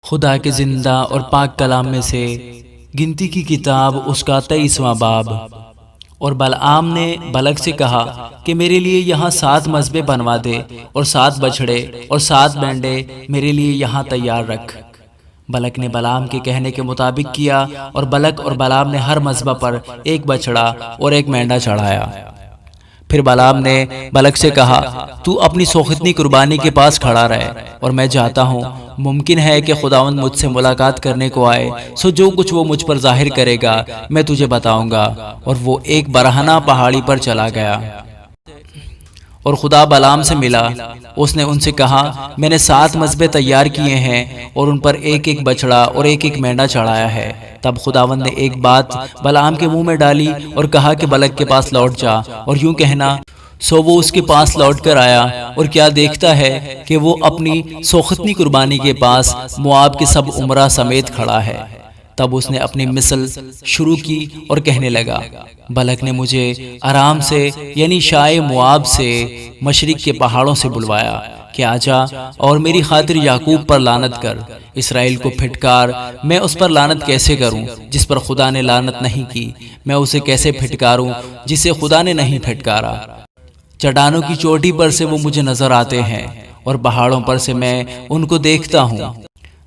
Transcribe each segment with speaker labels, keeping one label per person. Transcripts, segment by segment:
Speaker 1: خدا کے زندہ اور پاک کلام میں سے گنتی کی کتاب اس کا 23واں باب۔ اور بلعام نے بلق سے کہا کہ میرے لیے یہاں 7 مذبے بنوا دے اور 7 بچھڑے اور 7 مینڈے میرے لیے یہاں تیار رکھ۔ بلق نے بلعام کے کہنے کے مطابق کیا، اور بلق اور بلعام نے ہر مذبح پر ایک بچھڑا اور ایک مینڈا چڑھایا۔ پھر بلعام نے بلق سے کہا، تو اپنی سوختنی قربانی کے پاس کھڑا رہے اور میں جاتا ہوں، ممکن ہے کہ خداوند مجھ سے ملاقات کرنے کو آئے، سو جو کچھ وہ مجھ پر ظاہر کرے گا میں تجھے بتاؤں گا۔ اور وہ ایک برہنہ پہاڑی پر چلا گیا اور خدا بلعام سے ملا۔ اس نے ان سے کہا، میں نے 7 مذبح تیار کیے ہیں اور ان پر ایک ایک بچڑا اور ایک ایک مینڈا چڑھایا ہے۔ تب خداوند نے ایک بات بلعام کے منہ میں ڈالی اور کہا کہ بلق کے پاس لوٹ جا اور یوں کہنا۔ سو وہ اس کے پاس لوٹ کر آیا، اور کیا دیکھتا ہے کہ وہ اپنی سوختنی قربانی کے پاس مواب کے سب امراء سمیت کھڑا ہے۔ تب اس نے اپنی مثل شروع کی اور کہنے لگا، بلق نے مجھے آرام سے یعنی شائع مواب سے مشرق کے پہاڑوں سے بلوایا کہ آجا اور میری خاطر یعقوب پر لعنت کر، اسرائیل کو پھٹکار۔ میں اس پر لعنت کیسے کروں جس پر خدا نے لعنت نہیں کی؟ میں اسے کیسے پھٹکاروں جسے خدا نے نہیں پھٹکارا؟ چٹانوں کی چوٹی پر سے وہ مجھے نظر آتے ہیں اور پہاڑوں پر سے میں ان کو دیکھتا ہوں۔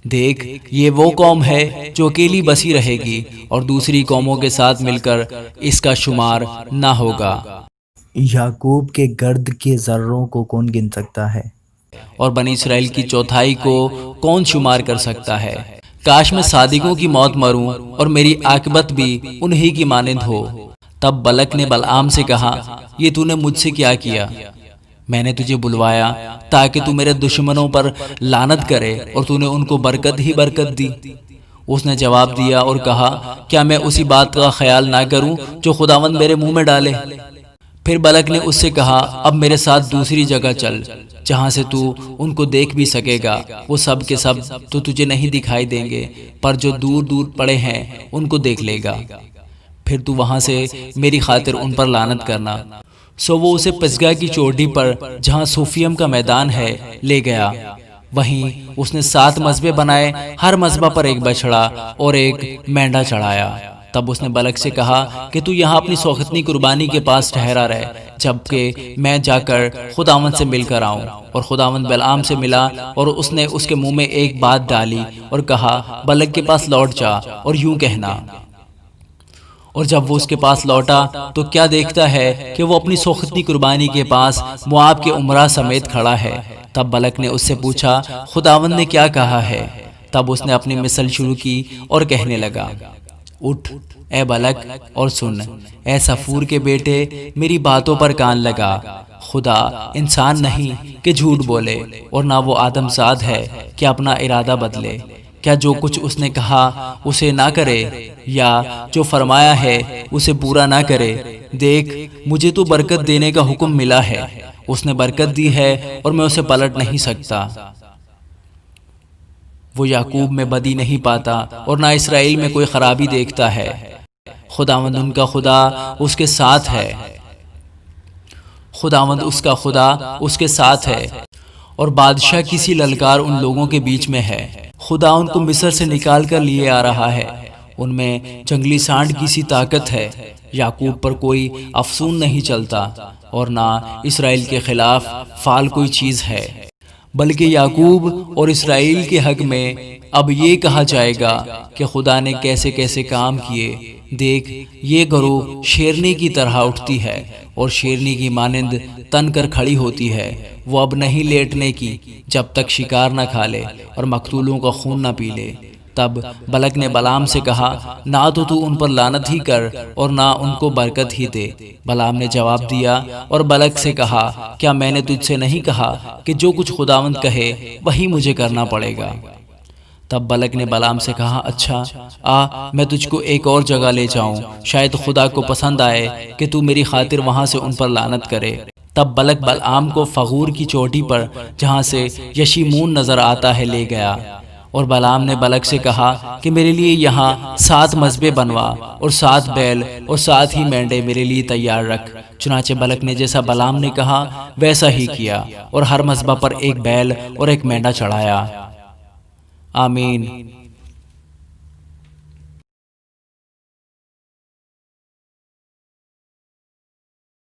Speaker 1: دیکھ، یہ وہ قوم ہے جو اکیلی بسی رہے گی اور دوسری قوموں کے ساتھ مل کر اس کا شمار نہ ہوگا۔
Speaker 2: یعقوب کے گرد کے ذروں کو کون گن سکتا ہے؟
Speaker 1: اور بنی اسرائیل کی چوتھائی کو کون شمار کر سکتا ہے؟ کاش میں صادقوں کی موت مروں اور میری عاقبت بھی انہی کی مانند ہو۔ تب بلق نے بلعام سے کہا، یہ تو نے مجھ سے کیا کیا؟ میں نے تجھے بلوایا تاکہ تو میرے دشمنوں پر لعنت کرے، اور تو نے ان کو برکت ہی برکت دی۔ اس نے جواب دیا اور کہا، کیا میں اسی بات کا خیال نہ کروں جو خداوند میرے منہ میں ڈالے؟ پھر بلق نے اس سے کہا، اب میرے ساتھ دوسری جگہ چل جہاں سے تو ان کو دیکھ بھی سکے گا۔ وہ سب کے سب تو تجھے نہیں دکھائی دیں گے، پر جو دور دور پڑے ہیں ان کو دیکھ لے گا۔ پھر تو وہاں سے میری خاطر ان پر لعنت کرنا۔ سو وہ اسے پسگا کی چوٹی پر جہاں صوفیم کا میدان ہے لے گیا۔ وہیں اس نے 7 مذبح بنائے، ہر مذبح پر ایک بچھڑا اور ایک مینڈا چڑھایا۔ تب اس نے بلق سے کہا کہ تو یہاں اپنی سوختنی قربانی کے پاس ٹھہرا رہے، جبکہ میں جا کر خداوند سے مل کر آؤں۔ اور خداوند بلعام سے ملا، اور اس نے اس کے منہ میں ایک بات ڈالی اور کہا، بلق کے پاس لوٹ جا اور یوں کہنا۔ اور جب وہ اس کے پاس لوٹا تو کیا دیکھتا ہے کہ وہ اپنی سوختنی قربانی کے پاس مواب کے امراء سمیت کھڑا ہے۔ تب بلق نے اس سے پوچھا، خداوند نے کیا کہا ہے؟ تب اس نے اپنی مثل شروع کی اور کہنے لگا، اٹھ اے بلق اور سن، اے صفور کے بیٹے میری باتوں پر کان لگا۔ خدا انسان نہیں کہ جھوٹ بولے، اور نہ وہ آدم زاد ہے کہ اپنا ارادہ بدلے۔ کیا جو کچھ اس نے کہا اسے نہ کرے، یا جو فرمایا ہے اسے پورا نہ کرے؟ دیکھ، مجھے تو برکت دینے کا حکم ملا ہے، اس نے برکت دی ہے اور میں اسے پلٹ نہیں سکتا۔ وہ یعقوب میں بدی نہیں پاتا اور نہ اسرائیل میں کوئی خرابی دیکھتا ہے۔ خداوند ان کا خدا اس کے ساتھ ہے، خداوند اس کا خدا اس کے ساتھ ہے، اور بادشاہ کسی للکار ان لوگوں کے بیچ میں ہے۔ خدا ان کو مصر سے نکال کر لیے آ رہا ہے، ان میں جنگلی سانڈ کی سی طاقت ہے۔ یعقوب پر کوئی افسون نہیں چلتا، اور نہ اسرائیل کے خلاف فعال کوئی چیز ہے، بلکہ یعقوب اور اسرائیل کے حق میں اب یہ کہا جائے گا کہ خدا نے کیسے کیسے کام کیے۔ دیکھ، یہ گروہ شیرنی کی طرح اٹھتی ہے اور شیرنی کی مانند تن کر کھڑی ہوتی ہے۔ وہ اب نہیں لیٹنے کی جب تک شکار نہ کھا لے اور مقتولوں کا خون نہ پی لے۔ تب بلق نے بلعام سے کہا، نہ تو ان پر لعنت ہی کر اور نہ ان کو برکت ہی دے۔ بلعام نے جواب دیا اور بلق سے کہا، کیا میں نے تجھ سے نہیں کہا کہ جو کچھ خداوند کہے وہی مجھے کرنا پڑے گا؟ تب بلق نے بلعام سے کہا، اچھا آ، میں تجھ کو ایک اور جگہ لے جاؤں، شاید خدا کو پسند آئے کہ تو میری خاطر وہاں سے ان پر لعنت کرے۔ تب بلق بلعام کو فغور کی چوٹی پر جہاں سے یشیمون نظر آتا ہے لے گیا۔ اور بلعام نے بلق سے کہا کہ میرے لیے یہاں 7 مذبح بنوا اور 7 بیل اور 7 ہی مینڈے میرے لیے تیار رکھ۔ چنانچہ بلق نے جیسا بلعام نے کہا ویسا ہی کیا، اور ہر مذبح پر ایک بیل اور ایک مینڈا چڑھایا۔ آمین۔